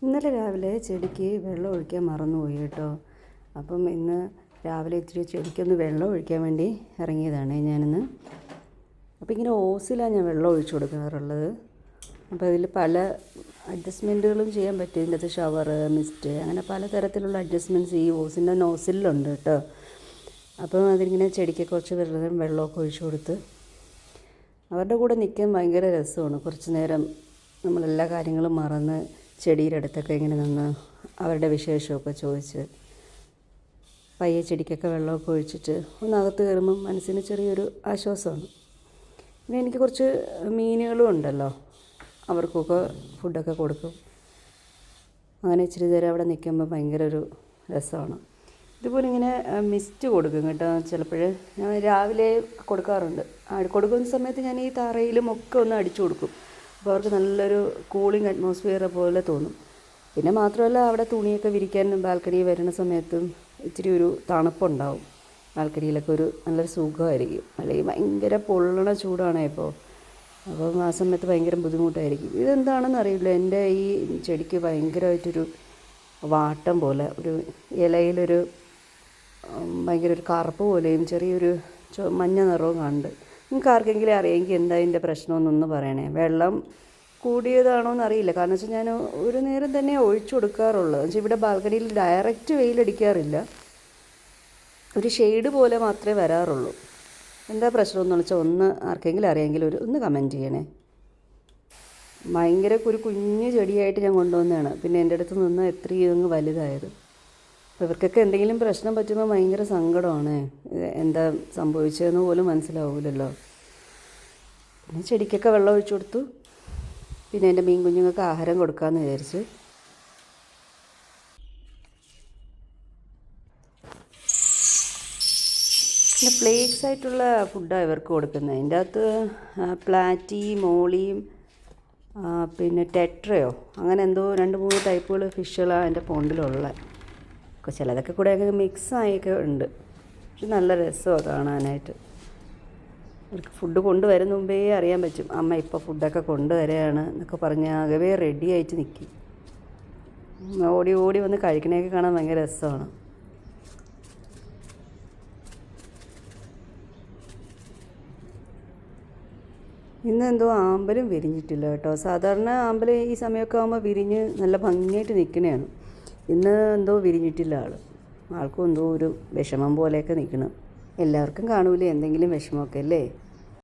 ഇന്നലെ രാവിലെ ചെടിക്ക് വെള്ളം ഒഴിക്കാൻ മറന്നുപോയി കേട്ടോ. അപ്പം ഇന്ന് രാവിലെ ഇത്തിരി ചെടിക്കൊന്ന് വെള്ളം ഒഴിക്കാൻ വേണ്ടി ഇറങ്ങിയതാണ് ഞാനിന്ന്. അപ്പോൾ ഇങ്ങനെ ഓസിലാണ് ഞാൻ വെള്ളം ഒഴിച്ചു കൊടുക്കാറുള്ളത്. അപ്പോൾ അതിൽ പല അഡ്ജസ്റ്റ്മെൻറ്റുകളും ചെയ്യാൻ പറ്റും. ഇതിൻ്റെ അകത്ത് ഷവർ, മിസ്റ്റ്, അങ്ങനെ പലതരത്തിലുള്ള അഡ്ജസ്റ്റ്മെൻറ്റ്സ് ഈ ഓസിൻ്റെ നോസിലുണ്ട് കേട്ടോ. അപ്പം അതിങ്ങനെ ചെടിക്ക് കുറച്ച് വെള്ളമൊക്കെ ഒഴിച്ചു കൊടുത്ത് അവരുടെ കൂടെ നിൽക്കാൻ ഭയങ്കര രസമാണ്. കുറച്ച് നേരം നമ്മളെല്ലാ കാര്യങ്ങളും മറന്ന് ചെടിയുടെ അടുത്തൊക്കെ ഇങ്ങനെ നിന്ന് അവരുടെ വിശേഷമൊക്കെ ചോദിച്ച് പയ്യെ ചെടിക്കൊക്കെ വെള്ളമൊക്കെ ഒഴിച്ചിട്ട് ഒന്നകത്ത് കയറുമ്പം മനസ്സിന് ചെറിയൊരു ആശ്വാസമാണ്. പിന്നെ എനിക്ക് കുറച്ച് മീനുകളും ഉണ്ടല്ലോ, അവർക്കൊക്കെ ഫുഡൊക്കെ കൊടുക്കും. അങ്ങനെ ഇച്ചിരി നേരം അവിടെ നിൽക്കുമ്പോൾ ഭയങ്കര ഒരു രസമാണ്. ഇതുപോലെ ഇങ്ങനെ മിസ്റ്റ് കൊടുക്കും കേട്ടോ. ചിലപ്പോൾ ഞാൻ രാവിലെ കൊടുക്കാറുണ്ട്. കൊടുക്കുന്ന സമയത്ത് ഞാൻ ഈ തറയിലും ഒക്കെ ഒന്ന് അടിച്ചു കൊടുക്കും. അപ്പോൾ അവർക്ക് നല്ലൊരു കൂളിംഗ് അറ്റ്മോസ്ഫിയർ പോലെ തോന്നും. പിന്നെ മാത്രമല്ല, അവിടെ തുണിയൊക്കെ വിരിക്കാൻ ബാൽക്കണി വരുന്ന സമയത്തും ഇച്ചിരി ഒരു തണുപ്പുണ്ടാവും. ബാൽക്കണിയിലൊക്കെ ഒരു നല്ലൊരു സുഖമായിരിക്കും. അല്ലെങ്കിൽ ഭയങ്കര പൊള്ളണ ചൂടാണ് ഇപ്പോൾ. അപ്പം ആ സമയത്ത് ഭയങ്കര ബുദ്ധിമുട്ടായിരിക്കും. ഇതെന്താണെന്ന് അറിയില്ല, എൻ്റെ ഈ ചെടിക്ക് ഭയങ്കരമായിട്ടൊരു വാട്ടം പോലെ, ഒരു ഇലയിലൊരു ഭയങ്കര ഒരു കറുപ്പ് പോലെയും ചെറിയൊരു മഞ്ഞ നിറവും കാണുന്നുണ്ട്. നിങ്ങൾക്ക് ആർക്കെങ്കിലും അറിയാമെങ്കിൽ എന്താ ഇതിൻ്റെ പ്രശ്നമെന്നൊന്ന് പറയണേ. വെള്ളം കൂടിയതാണോ എന്നറിയില്ല. കാരണം വെച്ചാൽ ഞാൻ ഒരു നേരം തന്നെ ഒഴിച്ചു കൊടുക്കാറുള്ളത്. എന്ന് വെച്ചാൽ ഇവിടെ ബാൽക്കണിയിൽ ഡയറക്റ്റ് വെയിലടിക്കാറില്ല, ഒരു ഷെയ്ഡ് പോലെ മാത്രമേ വരാറുള്ളൂ. എന്താ പ്രശ്നമെന്ന് വെച്ചാൽ ഒന്ന് ആർക്കെങ്കിലും അറിയാമെങ്കിൽ ഒന്ന് കമൻറ്റ് ചെയ്യണേ. ഭയങ്കര ഒരു കുഞ്ഞു ചെടിയായിട്ട് ഞാൻ കൊണ്ടുവന്നതാണ്. പിന്നെ എൻ്റെ അടുത്ത് നിന്ന് എത്രയും അങ്ങ് വലുതായത്. അപ്പോൾ ഇവർക്കൊക്കെ എന്തെങ്കിലും പ്രശ്നം പറ്റുമ്പോൾ ഭയങ്കര സങ്കടമാണ്. എന്താ സംഭവിച്ചതെന്ന് പോലും മനസ്സിലാവില്ലല്ലോ. പിന്നെ ചെടിക്കൊക്കെ വെള്ളം ഒഴിച്ചു കൊടുത്തു. പിന്നെ എൻ്റെ മീൻ കുഞ്ഞുങ്ങൾക്ക് ആഹാരം കൊടുക്കാമെന്ന് വിചാരിച്ചു. പിന്നെ ഫ്ലേക്സ് ആയിട്ടുള്ള ഫുഡാണ് ഇവർക്ക് കൊടുക്കുന്നത്. അതിൻ്റെ അകത്ത് പ്ലാറ്റി, മോളിയും പിന്നെ ടെട്രയോ അങ്ങനെ എന്തോ 2-3 ടൈപ്പുകൾ ഫിഷുകളാണ് എൻ്റെ പോണ്ടിലുള്ള. ചിലതൊക്കെ കൂടെ ഒക്കെ മിക്സായൊക്കെ ഉണ്ട്. പക്ഷെ നല്ല രസമാണ് കാണാനായിട്ട്. അവർക്ക് ഫുഡ് കൊണ്ടുവരുന്ന മുമ്പേ അറിയാൻ പറ്റും, അമ്മ ഇപ്പോൾ ഫുഡൊക്കെ കൊണ്ടുവരികയാണ് എന്നൊക്കെ പറഞ്ഞ് ആകെ റെഡി ആയിട്ട് നിൽക്കും. ഓടി ഓടി വന്ന് കഴിക്കണതൊക്കെ കാണാൻ ഭയങ്കര രസമാണ്. ഇന്ന് എന്തോ ആമ്പലും വിരിഞ്ഞിട്ടില്ല കേട്ടോ. സാധാരണ ആമ്പൽ ഈ സമയമൊക്കെ ആകുമ്പോൾ വിരിഞ്ഞ് നല്ല ഭംഗിയായിട്ട് നിൽക്കണതാണ്. ഇന്ന് എന്തോ വിരിഞ്ഞിട്ടില്ല ആൾക്കും എന്തോ ഒരു വിഷമം പോലെയൊക്കെ നിൽക്കണം. എല്ലാവർക്കും കാണൂലേ എന്തെങ്കിലും വിഷമമൊക്കെ അല്ലേ.